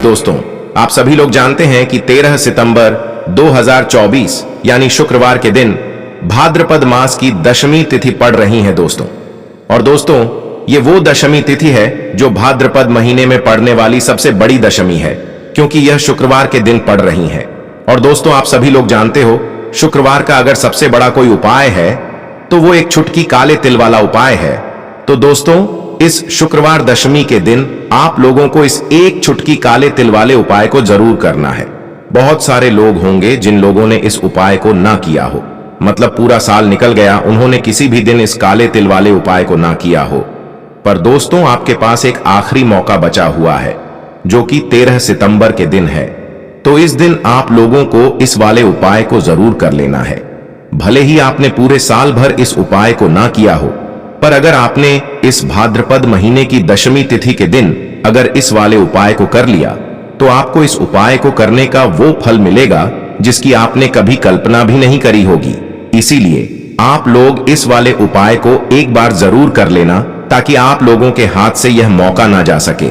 दोस्तों, आप सभी लोग जानते हैं कि 13 सितंबर 2024 यानी शुक्रवार के दिन भाद्रपद मास की दशमी तिथि पड़ रही है दोस्तों। और दोस्तों, ये वो दशमी तिथि है जो भाद्रपद महीने में पड़ने वाली सबसे बड़ी दशमी है, क्योंकि यह शुक्रवार के दिन पड़ रही है। और दोस्तों, आप सभी लोग जानते हो, शुक्रवार का अगर सबसे बड़ा कोई उपाय है तो वो एक चुटकी काले तिल वाला उपाय है। तो दोस्तों, इस शुक्रवार दशमी के दिन आप लोगों को इस एक चुटकी काले तिल वाले उपाय को जरूर करना है। बहुत सारे लोग होंगे जिन लोगों ने इस उपाय को ना किया हो, मतलब पूरा साल निकल गया, उन्होंने किसी भी दिन इस काले तिल वाले उपाय को ना किया हो। पर दोस्तों, आपके पास एक आखिरी मौका बचा हुआ है, जो कि 13 सितंबर के दिन है। तो इस दिन आप लोगों को इस वाले उपाय को जरूर कर लेना है। भले ही आपने पूरे साल भर इस उपाय को ना किया हो, पर अगर आपने इस भाद्रपद महीने की दशमी तिथि के दिन अगर इस वाले उपाय को कर लिया, तो आपको इस उपाय को करने का वो फल मिलेगा जिसकी आपने कभी कल्पना भी नहीं करी होगी। इसीलिए आप लोग इस वाले उपाय को एक बार जरूर कर लेना, ताकि आप लोगों के हाथ से यह मौका ना जा सके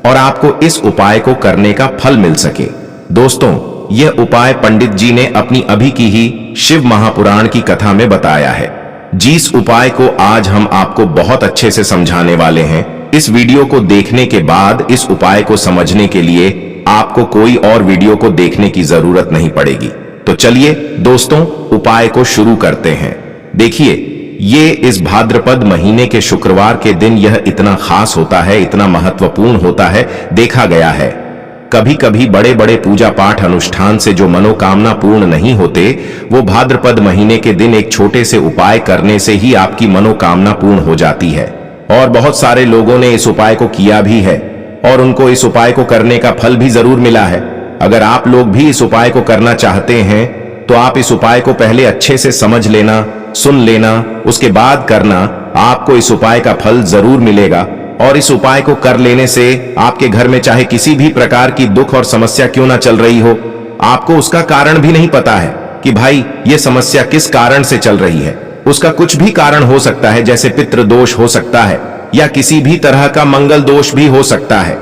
और आपको इस उपाय को करने का फल मिल सके। दोस्तों, यह उपाय पंडित जी ने अपनी अभी की ही शिव महापुराण की कथा में बताया है, जिस उपाय को आज हम आपको बहुत अच्छे से समझाने वाले हैं। इस वीडियो को देखने के बाद इस उपाय को समझने के लिए आपको कोई और वीडियो को देखने की जरूरत नहीं पड़ेगी। तो चलिए दोस्तों, उपाय को शुरू करते हैं। देखिए, ये इस भाद्रपद महीने के शुक्रवार के दिन यह इतना खास होता है, इतना महत्वपूर्ण होता है। देखा गया है, कभी कभी बड़े बड़े पूजा पाठ अनुष्ठान से जो मनोकामना पूर्ण नहीं होते, वो भाद्रपद महीने के दिन एक छोटे से उपाय करने से ही आपकी मनोकामना पूर्ण हो जाती है। और बहुत सारे लोगों ने इस उपाय को किया भी है और उनको इस उपाय को करने का फल भी जरूर मिला है। अगर आप लोग भी इस उपाय को करना चाहते हैं, तो आप इस उपाय को पहले अच्छे से समझ लेना, सुन लेना, उसके बाद करना। आपको इस उपाय का फल जरूर मिलेगा। और इस उपाय को कर लेने से आपके घर में चाहे किसी भी प्रकार की दुख और समस्या क्यों ना चल रही हो, आपको उसका कारण भी नहीं पता है कि भाई ये समस्या किस कारण से चल रही है। उसका कुछ भी कारण हो सकता है, जैसे पितृ दोष हो सकता है या किसी भी तरह का मंगल दोष भी हो सकता है।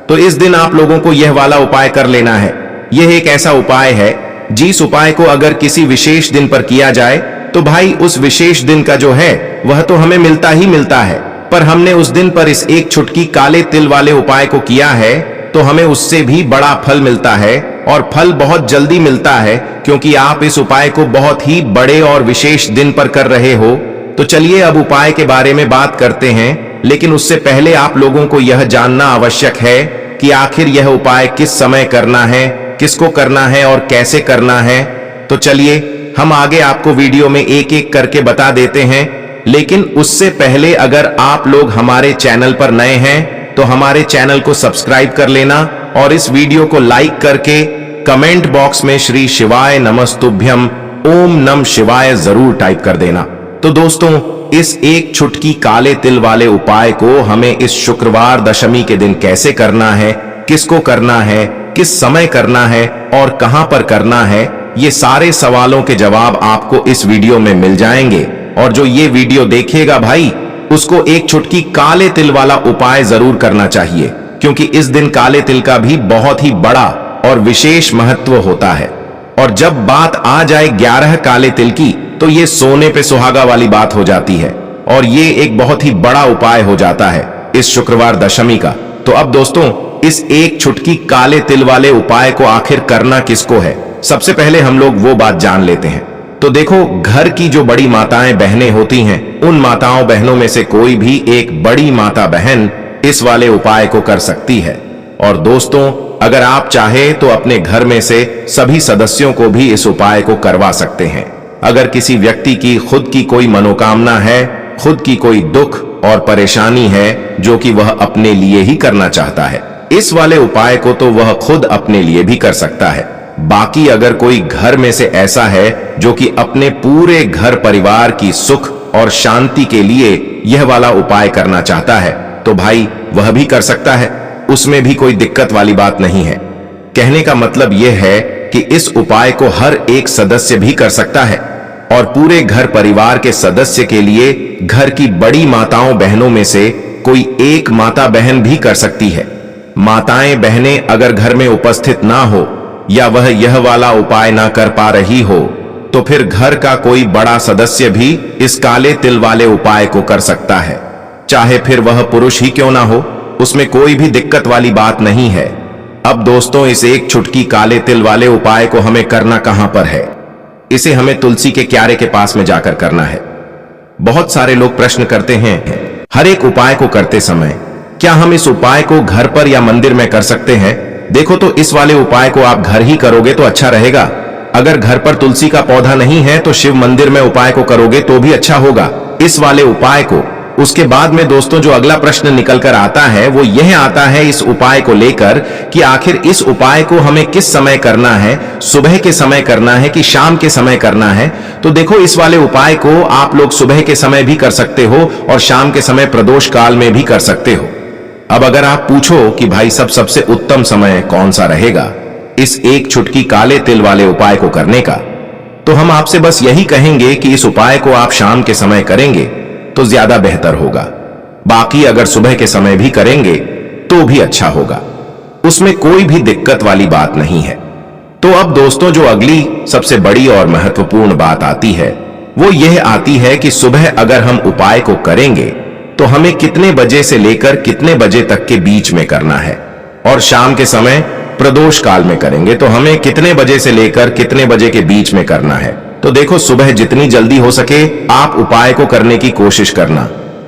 तो इस दिन आप लोगों को यह वाला उपाय कर लेना है। यह एक ऐसा उपाय है, जिस उपाय को अगर किसी विशेष दिन पर किया जाए, तो भाई उस विशेष दिन का जो है वह तो हमें मिलता ही मिलता है। पर हमने उस दिन पर इस एक चुटकी काले तिल वाले उपाय को किया है, तो हमें उससे भी बड़ा फल मिलता है, और फल बहुत जल्दी मिलता है, क्योंकि आप इस उपाय को बहुत ही बड़े और विशेष दिन पर कर रहे हो। तो चलिए अब उपाय के बारे में बात करते हैं, लेकिन उससे पहले आप लोगों को यह जानना आवश्यक है कि आखिर यह उपाय किस समय करना है, किसको करना है और कैसे करना है। तो चलिए हम आगे आपको वीडियो में एक एक करके बता देते हैं। लेकिन उससे पहले अगर आप लोग हमारे चैनल पर नए हैं, तो हमारे चैनल को सब्सक्राइब कर लेना और इस वीडियो को लाइक करके कमेंट बॉक्स में श्री शिवाय नमस्तुभ्यम ओम नम शिवाय जरूर टाइप कर देना। तो दोस्तों, इस एक चुटकी काले तिल वाले उपाय को हमें इस शुक्रवार दशमी के दिन कैसे करना है, किसको करना है, किस समय करना है और कहां पर करना है, ये सारे सवालों के जवाब आपको इस वीडियो में मिल जाएंगे। और जो ये वीडियो देखेगा भाई, उसको एक चुटकी काले तिल वाला उपाय जरूर करना चाहिए, क्योंकि इस दिन काले तिल का भी बहुत ही बड़ा और विशेष महत्व होता है। और जब बात आ जाए 11 काले तिल की, तो ये सोने पे सुहागा वाली बात हो जाती है और ये एक बहुत ही बड़ा उपाय हो जाता है इस शुक्रवार दशमी का। तो अब दोस्तों, इस एक चुटकी काले तिल वाले उपाय को आखिर करना किसको है, सबसे पहले हम लोग वो बात जान लेते हैं। तो देखो, घर की जो बड़ी माताएं बहनें होती हैं, उन माताओं बहनों में से कोई भी एक बड़ी माता बहन इस वाले उपाय को कर सकती है। और दोस्तों, अगर आप चाहे तो अपने घर में से सभी सदस्यों को भी इस उपाय को करवा सकते हैं। अगर किसी व्यक्ति की खुद की कोई मनोकामना है, खुद की कोई दुख और परेशानी है जो कि वह अपने लिए ही करना चाहता है, इस वाले उपाय को तो वह खुद अपने लिए भी कर सकता है। बाकी अगर कोई घर में से ऐसा है जो कि अपने पूरे घर परिवार की सुख और शांति के लिए यह वाला उपाय करना चाहता है, तो भाई वह भी कर सकता है, उसमें भी कोई दिक्कत वाली बात नहीं है। कहने का मतलब यह है कि इस उपाय को हर एक सदस्य भी कर सकता है और पूरे घर परिवार के सदस्य के लिए घर की बड़ी माताओं बहनों में से कोई एक माता बहन भी कर सकती है। माताएं बहनें अगर घर में उपस्थित ना हो या वह यह वाला उपाय ना कर पा रही हो तो फिर घर का कोई बड़ा सदस्य भी इस काले तिल वाले उपाय को कर सकता है, चाहे फिर वह पुरुष ही क्यों ना हो, उसमें कोई भी दिक्कत वाली बात नहीं है। अब दोस्तों, इस एक चुटकी काले तिल वाले उपाय को हमें करना कहां पर है? इसे हमें तुलसी के क्यारे के पास में जाकर करना है। बहुत सारे लोग प्रश्न करते हैं, हर एक उपाय को करते समय क्या हम इस उपाय को घर पर या मंदिर में कर सकते हैं? देखो, तो इस वाले उपाय को आप घर ही करोगे तो अच्छा रहेगा। अगर घर पर तुलसी का पौधा नहीं है तो शिव मंदिर में उपाय को करोगे तो भी अच्छा होगा इस वाले उपाय को। उसके बाद में दोस्तों जो अगला प्रश्न निकल कर आता है वो यह आता है इस उपाय को लेकर कि आखिर इस उपाय को हमें किस समय करना है, सुबह के समय करना है कि शाम के समय करना है? तो देखो, इस वाले उपाय को आप लोग सुबह के समय भी कर सकते हो और शाम के समय प्रदोष काल में भी कर सकते हो। अब अगर आप पूछो कि भाई सबसे उत्तम समय कौन सा रहेगा इस एक चुटकी काले तिल वाले उपाय को करने का, तो हम आपसे बस यही कहेंगे कि इस उपाय को आप शाम के समय करेंगे तो ज्यादा बेहतर होगा। बाकी अगर सुबह के समय भी करेंगे तो भी अच्छा होगा, उसमें कोई भी दिक्कत वाली बात नहीं है। तो अब दोस्तों जो अगली सबसे बड़ी और महत्वपूर्ण बात आती है वो यह आती है कि सुबह अगर हम उपाय को करेंगे तो हमें कितने बजे से लेकर कितने बजे तक के बीच में करना है, और शाम के समय प्रदोष काल में करेंगे तो हमें कितने बजे से लेकर कितने बजे के बीच में करना है। तो देखो, सुबह जितनी जल्दी हो सके आप उपाय को करने की कोशिश करना।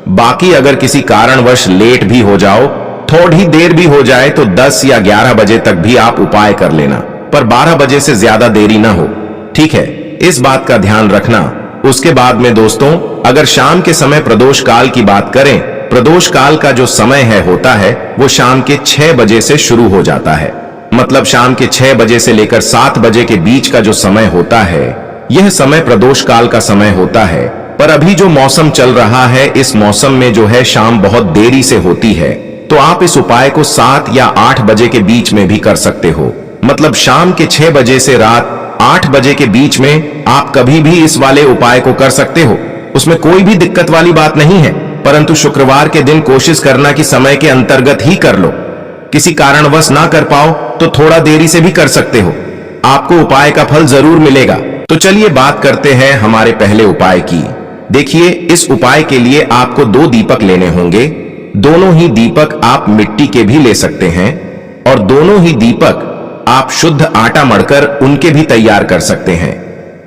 बाकी अगर किसी कारणवश लेट भी हो जाओ, थोड़ी देर भी हो जाए तो 10 या 11 बजे तक भी आप उपाय कर लेना, पर 12 बजे से ज्यादा देरी ना हो, ठीक है? इस बात का ध्यान रखना। उसके बाद में दोस्तों अगर शाम के समय प्रदोष काल की बात करें, प्रदोष काल का जो समय होता है वो शाम के 6 बजे से शुरू हो जाता है। मतलब शाम के 6 बजे से लेकर 7 बजे के बीच का जो समय होता है यह समय प्रदोष काल का समय होता है। पर अभी जो मौसम चल रहा है इस मौसम में जो है शाम बहुत देरी से होती है, तो आप इस उपाय को 7 या 8 बजे के बीच में भी कर सकते हो। मतलब शाम के 6 बजे से रात 8 बजे के बीच में आप कभी भी इस वाले उपाय को कर सकते हो, उसमें कोई भी दिक्कत वाली बात नहीं है। परंतु शुक्रवार के दिन कोशिश करना कि समय के अंतर्गत ही कर लो। किसी कारणवश ना कर पाओ तो थोड़ा देरी से भी कर सकते हो, आपको उपाय का फल जरूर मिलेगा। तो चलिए बात करते हैं हमारे पहले उपाय की। देखिए, इस उपाय के लिए आपको 2 दीपक लेने होंगे। दोनों ही दीपक आप मिट्टी के भी ले सकते हैं और दोनों ही दीपक आप शुद्ध आटा मढ़कर उनके भी तैयार कर सकते हैं।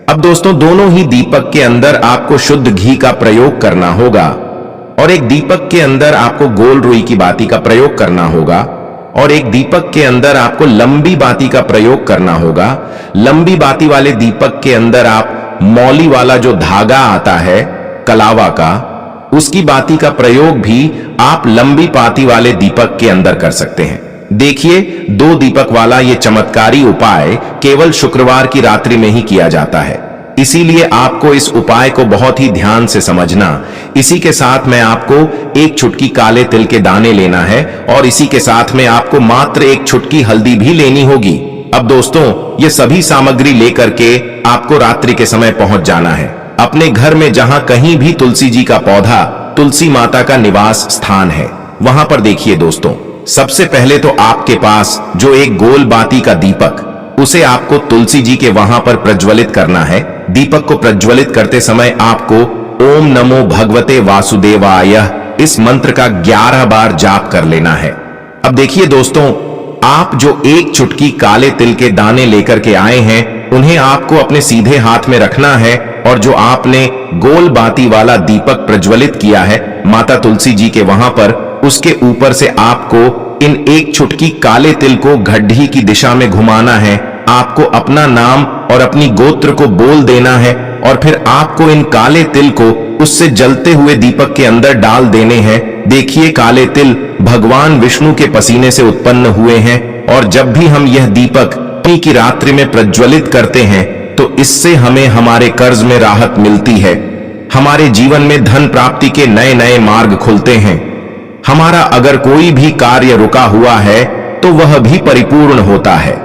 अब दोस्तों दोनों ही दीपक के अंदर आपको शुद्ध घी का प्रयोग करना होगा और एक दीपक के अंदर आपको गोल रुई की बाती का प्रयोग करना होगा और एक दीपक के अंदर आपको लंबी बाती का प्रयोग करना होगा। लंबी बाती वाले दीपक के अंदर आप मौली वाला जो धागा आता है कलावा का, उसकी बाती का प्रयोग भी आप लंबी बाती वाले दीपक के अंदर कर सकते हैं। देखिए, 2 दीपक वाला ये चमत्कारी उपाय केवल शुक्रवार की रात्रि में ही किया जाता है, इसीलिए आपको इस उपाय को बहुत ही ध्यान से समझना। इसी के साथ में आपको एक चुटकी काले तिल के दाने लेना है और इसी के साथ में आपको मात्र एक चुटकी हल्दी भी लेनी होगी। अब दोस्तों ये सभी सामग्री लेकर के आपको रात्रि के समय पहुंच जाना है अपने घर में, जहां कहीं भी तुलसी जी का पौधा, तुलसी माता का निवास स्थान है, वहां पर देखिए दोस्तों, सबसे पहले तो आपके पास जो एक गोल बाती का दीपक, उसे आपको तुलसी जी के वहां पर प्रज्वलित करना है। दीपक को प्रज्वलित करते समय आपको ओम नमो भगवते वासुदेवाय इस मंत्र का 11 बार जाप कर लेना है। अब देखिए दोस्तों, आप जो एक चुटकी काले तिल के दाने लेकर के आए हैं उन्हें आपको अपने सीधे हाथ में रखना है और जो आपने गोल बाती वाला दीपक प्रज्वलित किया है माता तुलसी जी के वहां पर, उसके ऊपर से आपको इन एक चुटकी काले तिल को गड्ढी की दिशा में घुमाना है। आपको अपना नाम और अपनी गोत्र को बोल देना है और फिर आपको इन काले तिल को उससे जलते हुए दीपक के अंदर डाल देने हैं। देखिए, काले तिल भगवान विष्णु के पसीने से उत्पन्न हुए हैं और जब भी हम यह दीपक की रात्रि में प्रज्वलित करते हैं तो इससे हमें हमारे कर्ज में राहत मिलती है, हमारे जीवन में धन प्राप्ति के नए नए मार्ग खुलते हैं, हमारा अगर कोई भी कार्य रुका हुआ है तो वह भी परिपूर्ण होता है।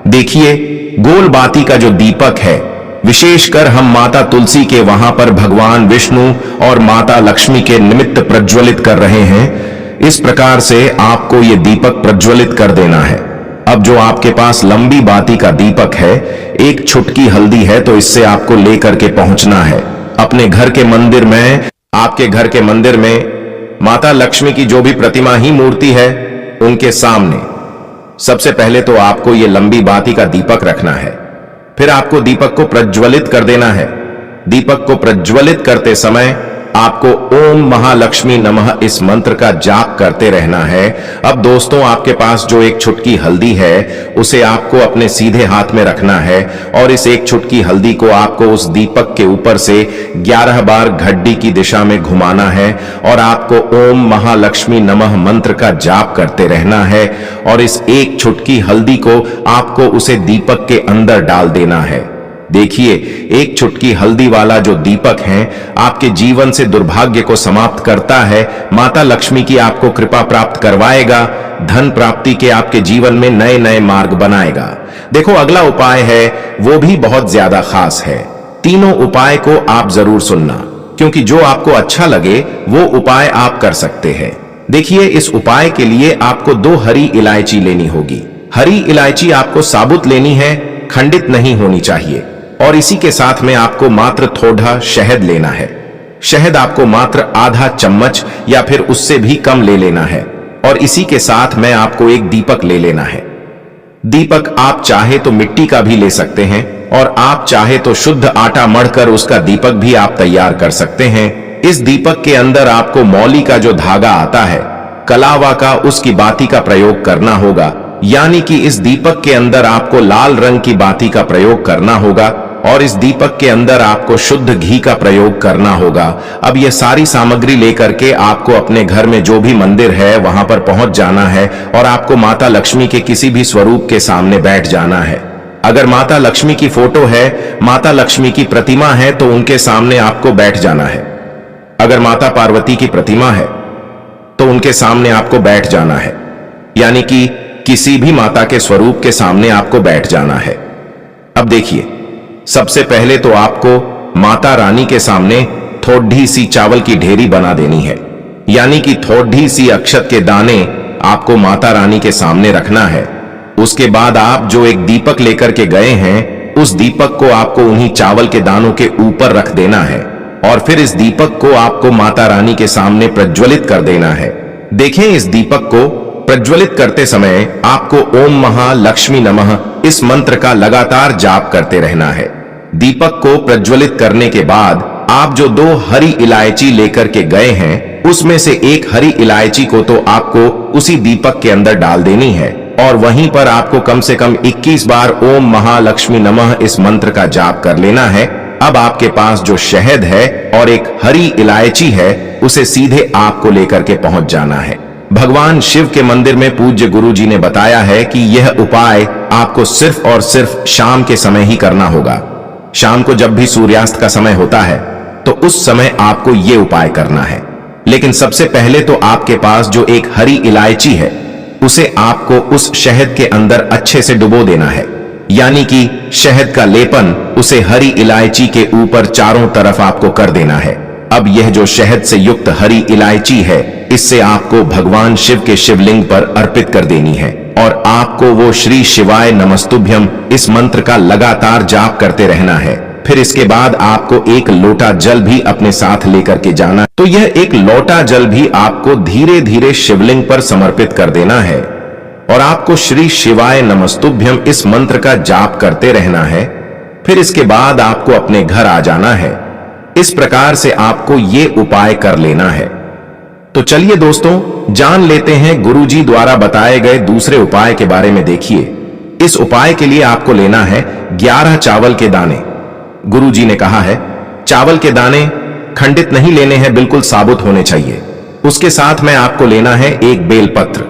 देखिए, गोल बाती का जो दीपक है विशेषकर हम माता तुलसी के वहां पर भगवान विष्णु और माता लक्ष्मी के निमित्त प्रज्वलित कर रहे हैं। इस प्रकार से आपको ये दीपक प्रज्वलित कर देना है। अब जो आपके पास लंबी बाती का दीपक है, एक छुटकी हल्दी है, तो इससे आपको लेकर के पहुंचना है अपने घर के मंदिर में। आपके घर के मंदिर में माता लक्ष्मी की जो भी प्रतिमा ही मूर्ति है, उनके सामने सबसे पहले तो आपको ये लंबी बाती का दीपक रखना है। फिर आपको दीपक को प्रज्वलित कर देना है। दीपक को प्रज्वलित करते समय आपको ओम महालक्ष्मी नमः इस मंत्र का जाप करते रहना है। अब दोस्तों, आपके पास जो एक छुटकी हल्दी है, उसे आपको अपने सीधे हाथ में रखना है और इस एक छुटकी हल्दी को आपको उस दीपक के ऊपर से 11 बार घड्डी की दिशा में घुमाना है और आपको ओम महालक्ष्मी नमः मंत्र का जाप करते रहना है। और इस एक छुटकी हल्दी को आपको उसे दीपक के अंदर डाल देना है। देखिए, एक छुटकी हल्दी वाला जो दीपक है, आपके जीवन से दुर्भाग्य को समाप्त करता है, माता लक्ष्मी की आपको कृपा प्राप्त करवाएगा, धन प्राप्ति के आपके जीवन में नए नए मार्ग बनाएगा। देखो, अगला उपाय है वो भी बहुत ज्यादा खास है। तीनों उपाय को आप जरूर सुनना, क्योंकि जो आपको अच्छा लगे वो उपाय आप कर सकते हैं। देखिए, इस उपाय के लिए आपको 2 हरी इलायची लेनी होगी। हरी इलायची आपको साबुत लेनी है, खंडित नहीं होनी चाहिए। और इसी के साथ में आपको मात्र थोड़ा शहद लेना है। शहद आपको मात्र आधा चम्मच या फिर उससे भी कम ले लेना है। और इसी के साथ में आपको एक दीपक ले लेना है। दीपक आप चाहे तो मिट्टी का भी ले सकते हैं और आप चाहे तो शुद्ध आटा मढ़कर उसका दीपक भी आप तैयार कर सकते हैं। इस दीपक के अंदर आपको मौली का जो धागा आता है, कलावा का, उसकी बाती का प्रयोग करना होगा। यानी कि इस दीपक के अंदर आपको लाल रंग की बाती का प्रयोग करना होगा और इस दीपक के अंदर आपको शुद्ध घी का प्रयोग करना होगा। अब ये सारी सामग्री लेकर के आपको अपने घर में जो भी मंदिर है वहां पर पहुंच जाना है और आपको माता लक्ष्मी के किसी भी स्वरूप के सामने बैठ जाना है। अगर माता लक्ष्मी की फोटो है, माता लक्ष्मी की प्रतिमा है, तो उनके सामने आपको बैठ जाना है। अगर माता पार्वती की प्रतिमा है तो उनके सामने आपको बैठ जाना है। यानी कि किसी भी माता के स्वरूप के सामने आपको बैठ जाना है। अब देखिए, सबसे पहले तो आपको माता रानी के सामने थोड़ी सी चावल की ढेरी बना देनी है। यानी कि थोड़ी सी अक्षत के दाने आपको माता रानी के सामने रखना है। उसके बाद आप जो एक दीपक लेकर के गए हैं, उस दीपक को आपको उन्हीं चावल के दानों के ऊपर रख देना है और फिर इस दीपक को आपको माता रानी के सामने प्रज्वलित कर देना है। देखें, इस दीपक को प्रज्वलित करते समय आपको ओम महालक्ष्मी नमः इस मंत्र का लगातार जाप करते रहना है। दीपक को प्रज्वलित करने के बाद आप जो 2 हरी इलायची लेकर के गए हैं, उसमें से एक हरी इलायची को तो आपको उसी दीपक के अंदर डाल देनी है और वहीं पर आपको कम से कम 21 बार ओम महालक्ष्मी नमः इस मंत्र का जाप कर लेना है। अब आपके पास जो शहद है और एक हरी इलायची है, उसे सीधे आपको लेकर के पहुंच जाना है। भगवान शिव के मंदिर में पूज्य गुरु जी ने बताया है कि यह उपाय आपको सिर्फ और सिर्फ शाम के समय ही करना होगा। शाम को जब भी सूर्यास्त का समय होता है, तो उस समय आपको यह उपाय करना है। लेकिन सबसे पहले तो आपके पास जो एक हरी इलायची है, उसे आपको उस शहद के अंदर अच्छे से डुबो देना है। यानी कि शहद का लेपन उसे हरी इलायची के ऊपर चारों तरफ आपको कर देना है। अब यह जो शहद से युक्त हरी इलायची है, इससे आपको भगवान शिव के शिवलिंग पर अर्पित कर देनी है और आपको वो श्री शिवाय नमस्तुभ्यम इस मंत्र का लगातार जाप करते रहना है। फिर इसके बाद आपको एक लोटा जल भी अपने साथ लेकर के जाना। तो यह एक लोटा जल भी आपको धीरे धीरे शिवलिंग पर समर्पित कर देना है और आपको श्री शिवाय नमस्तुभ्यम इस मंत्र का जाप करते रहना है। फिर इसके बाद आपको अपने घर आ जाना है। इस प्रकार से आपको ये उपाय कर लेना है। तो चलिए दोस्तों, जान लेते हैं गुरुजी द्वारा बताए गए दूसरे उपाय के बारे में। देखिए, इस उपाय के लिए आपको लेना है 11 चावल के दाने। गुरुजी ने कहा है चावल के दाने खंडित नहीं लेने हैं, बिल्कुल साबुत होने चाहिए। उसके साथ में आपको लेना है एक बेलपत्र।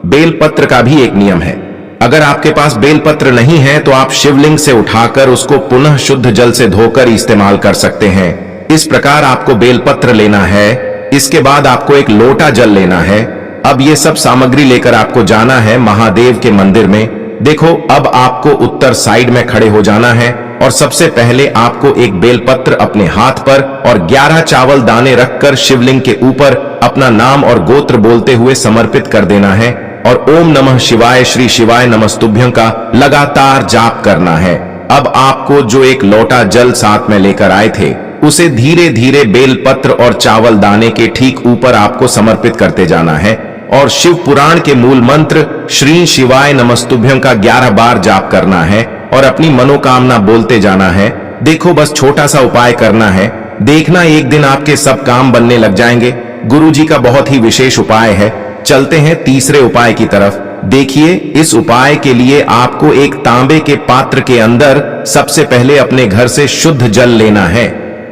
बेलपत्र का भी एक नियम है, अगर आपके पास बेलपत्र नहीं है तो आप शिवलिंग से उठाकर उसको पुनः शुद्ध जल से धोकर इस्तेमाल कर सकते हैं। इस प्रकार आपको बेलपत्र लेना है। इसके बाद आपको एक लोटा जल लेना है। अब ये सब सामग्री लेकर आपको जाना है महादेव के मंदिर में। देखो, अब आपको उत्तर साइड में खड़े हो जाना है और सबसे पहले आपको एक बेलपत्र अपने हाथ पर और 11 चावल दाने रखकर शिवलिंग के ऊपर अपना नाम और गोत्र बोलते हुए समर्पित कर देना है और ओम नमः शिवाय श्री शिवाय नमस्तुभ्यं का लगातार जाप करना है। अब आपको जो एक लोटा जल साथ में लेकर आए थे उसे धीरे धीरे बेलपत्र और चावल दाने के ठीक ऊपर आपको समर्पित करते जाना है और शिव पुराण के मूल मंत्र श्री शिवाय नमस्तुभ्यं का 11 बार जाप करना है और अपनी मनोकामना बोलते जाना है। देखो, बस छोटा सा उपाय करना है, देखना एक दिन आपके सब काम बनने लग जाएंगे। गुरुजी का बहुत ही विशेष उपाय है। चलते हैं तीसरे उपाय की तरफ। देखिए, इस उपाय के लिए आपको एक तांबे के पात्र के अंदर सबसे पहले अपने घर से शुद्ध जल लेना है।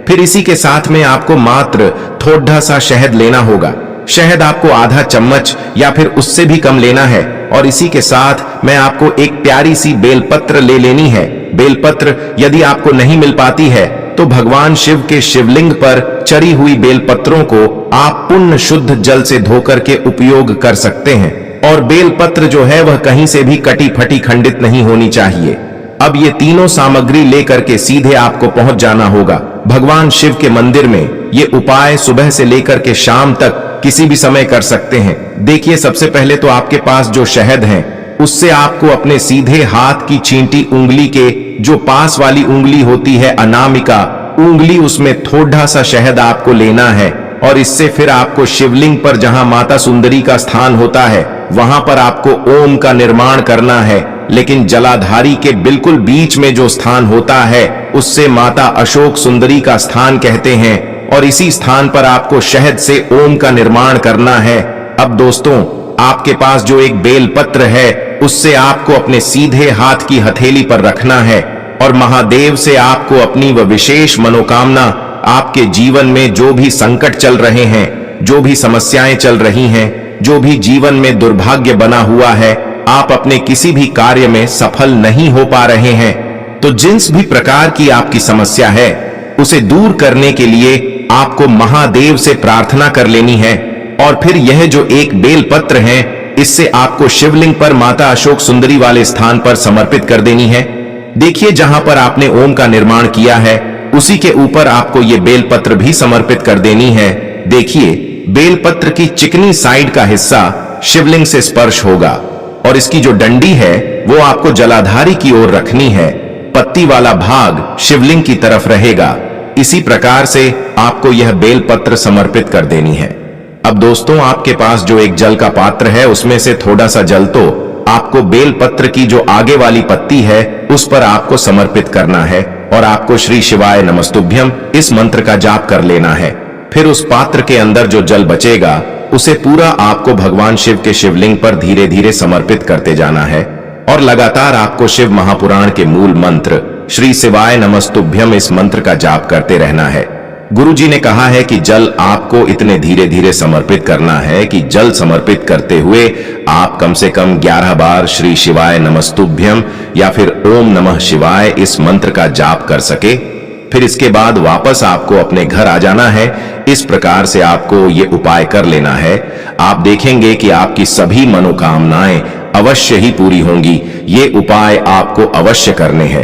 फिर इसी के साथ में आपको मात्र थोड़ा सा शहद लेना होगा। शहद आपको आधा चम्मच या फिर उससे भी कम लेना है और इसी के साथ मैं आपको एक प्यारी सी बेलपत्र ले लेनी है। बेलपत्र यदि आपको नहीं मिल पाती है तो भगवान शिव के शिवलिंग पर चढ़ी हुई बेलपत्रों को आप पुण्य शुद्ध जल से धोकर के उपयोग कर सकते हैं और बेलपत्र जो है वह कहीं से भी कटी फटी खंडित नहीं होनी चाहिए। अब ये तीनों सामग्री लेकर के सीधे आपको पहुंच जाना होगा भगवान शिव के मंदिर में। ये उपाय सुबह से लेकर के शाम तक किसी भी समय कर सकते हैं। देखिए, सबसे पहले तो आपके पास जो शहद है उससे आपको अपने सीधे हाथ की चींटी उंगली के जो पास वाली उंगली होती है अनामिका उंगली, उसमें थोड़ा सा शहद आपको लेना है और इससे फिर आपको शिवलिंग पर जहां माता सुंदरी का स्थान होता है वहां पर आपको ओम का निर्माण करना है। लेकिन जलाधारी के बिल्कुल बीच में जो स्थान होता है उससे माता अशोक सुंदरी का स्थान कहते हैं और इसी स्थान पर आपको शहद से ओम का निर्माण करना है। अब दोस्तों, आपके पास जो एक बेलपत्र है उससे आपको अपने सीधे हाथ की हथेली पर रखना है और महादेव से आपको अपनी वह विशेष मनोकामना, आपके जीवन में जो भी संकट चल रहे हैं, जो भी समस्याएं चल रही हैं, जो भी जीवन में दुर्भाग्य बना हुआ है, आप अपने किसी भी कार्य में सफल नहीं हो पा रहे हैं, तो जिस भी प्रकार की आपकी समस्या है उसे दूर करने के लिए आपको महादेव से प्रार्थना कर लेनी है और फिर यह जो एक बेलपत्र है इससे आपको शिवलिंग पर माता अशोक सुंदरी वाले स्थान पर समर्पित कर देनी है। देखिए, जहां पर आपने ओम का निर्माण किया है उसी के ऊपर आपको ये बेलपत्र भी समर्पित कर देनी है। देखिए, बेलपत्र की चिकनी साइड का हिस्सा शिवलिंग से स्पर्श होगा और इसकी जो डंडी है वो आपको जलाधारी की ओर रखनी है। पत्ती वाला भाग शिवलिंग की तरफ रहेगा। इसी प्रकार से आपको यह बेलपत्र समर्पित कर देनी है। अब दोस्तों, आपके पास जो एक जल का पात्र है उसमें से थोड़ा सा जल तो आपको बेलपत्र की जो आगे वाली पत्ती है उस पर आपको समर्पित करना है और आपको श्री शिवाय नमस्तुभ्यं इस मंत्र का जाप कर लेना है। फिर उस पात्र के अंदर जो जल बचेगा उसे पूरा आपको भगवान शिव के शिवलिंग पर धीरे धीरे समर्पित करते जाना है और लगातार आपको शिव महापुराण के मूल मंत्र श्री शिवाय नमस्तुभ्यं इस मंत्र का जाप करते रहना है। गुरुजी ने कहा है कि जल आपको इतने धीरे धीरे समर्पित करना है कि जल समर्पित करते हुए आप कम से कम 11 बार श्री शिवाय नमस्तुभ्यं या फिर ओम नमः शिवाय इस मंत्र का जाप कर सके। फिर इसके बाद वापस आपको अपने घर आ जाना है। इस प्रकार से आपको ये उपाय कर लेना है। आप देखेंगे कि आपकी सभी मनोकामनाएं अवश्य ही पूरी होंगी। ये उपाय आपको अवश्य करने हैं।